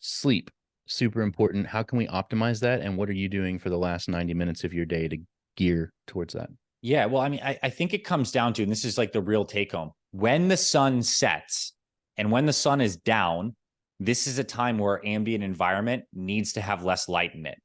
sleep, super important. How can we optimize that? And what are you doing for the last 90 minutes of your day to gear towards that? Yeah, well, I mean, I think it comes down to, and this is like the real take home, when the sun sets and when the sun is down, this is a time where ambient environment needs to have less light in it.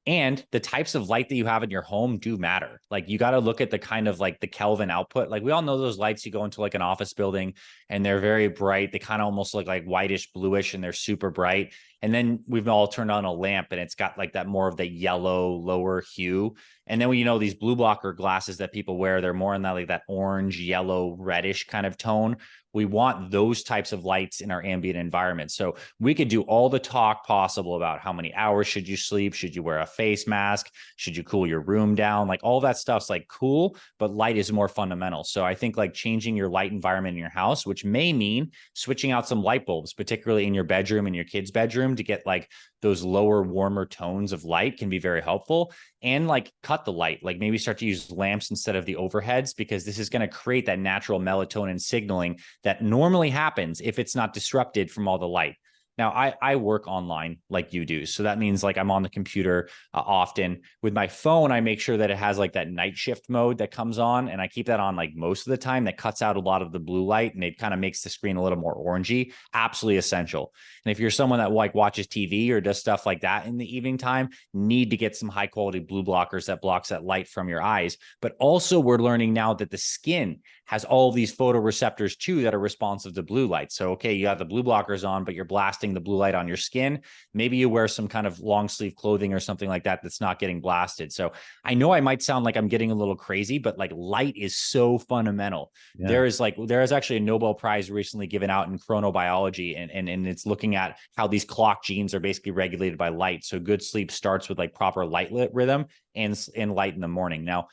And the types of light that you have in your home do matter. Like you got to look at the kind of like the Kelvin output. Like we all know those lights you go into like an office building and they're very bright. They kind of almost look like whitish, bluish, and they're super bright. And then we've all turned on a lamp and it's got like that more of the yellow, lower hue. And then when you know these blue blocker glasses that people wear, they're more in that like that orange, yellow, reddish kind of tone. We want those types of lights in our ambient environment. So we could do all the talk possible about how many hours should you sleep? Should you wear a face mask? Should you cool your room down? Like all that stuff's like cool, but light is more fundamental. So I think like changing your light environment in your house, which may mean switching out some light bulbs, particularly in your bedroom and your kid's bedroom to get like those lower, warmer tones of light can be very helpful. And like cut the light, like maybe start to use lamps instead of the overheads, because this is going to create that natural melatonin signaling that normally happens if it's not disrupted from all the light. Now, I work online like you do. So that means like I'm on the computer often. With my phone, I make sure that it has like that night shift mode that comes on. And I keep that on like most of the time. That cuts out a lot of the blue light and it kind of makes the screen a little more orangey. Absolutely essential. And if you're someone that like watches TV or does stuff like that in the evening time, need to get some high quality blue blockers that blocks that light from your eyes. But also we're learning now that the skin has all these photoreceptors too that are responsive to blue light. So, okay, you have the blue blockers on, but you're blasting the blue light on your skin. Maybe you wear some kind of long sleeve clothing or something like that that's not getting blasted. So I know I might sound like I'm getting a little crazy, but like light is so fundamental. Yeah. There is actually a Nobel Prize recently given out in chronobiology, and it's looking at how these clock genes are basically regulated by light. So good sleep starts with like proper light rhythm and light in the morning. Now,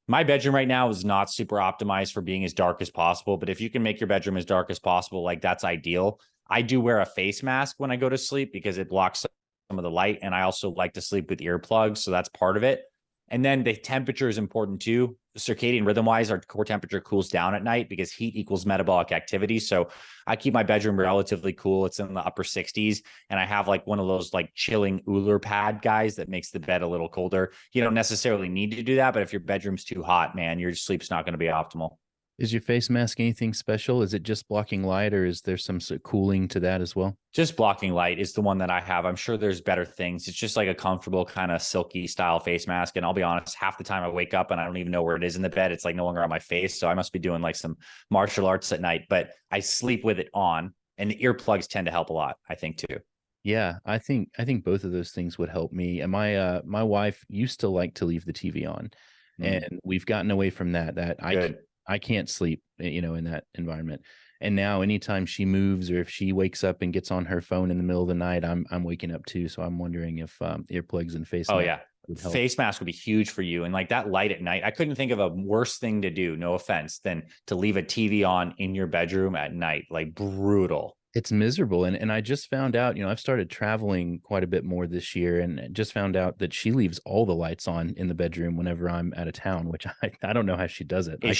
my bedroom right now is not super optimized for being as dark as possible, but if you can make your bedroom as dark as possible, like that's ideal. I do wear a face mask when I go to sleep because it blocks some of the light. And I also like to sleep with earplugs. So that's part of it. And then the temperature is important too. Circadian rhythm wise, our core temperature cools down at night because heat equals metabolic activity. So I keep my bedroom relatively cool. It's in the upper 60s. And I have like one of those like chilling Uller pad guys that makes the bed a little colder. You don't necessarily need to do that, but if your bedroom's too hot, man, your sleep's not going to be optimal. Is your face mask anything special? Is it just blocking light or is there some sort of cooling to that as well? Just blocking light is the one that I have. I'm sure there's better things. It's just like a comfortable kind of silky style face mask. And I'll be honest, half the time I wake up and I don't even know where it is in the bed. It's like no longer on my face. So I must be doing like some martial arts at night, but I sleep with it on, and the earplugs tend to help a lot, I think too. Yeah, I think both of those things would help me. And my wife used to like to leave the TV on, Mm, and we've gotten away from that. good. I can't sleep, in that environment. And now anytime she moves or if she wakes up and gets on her phone in the middle of the night, I'm waking up too. So I'm wondering if earplugs and face Oh mask yeah. would help. Face mask would be huge for you. And like that light at night, I couldn't think of a worse thing to do, no offense, than to leave a TV on in your bedroom at night. Like brutal. It's miserable. And I just found out, I've started traveling quite a bit more this year and just found out that she leaves all the lights on in the bedroom whenever I'm out of town, which I don't know how she does it. Is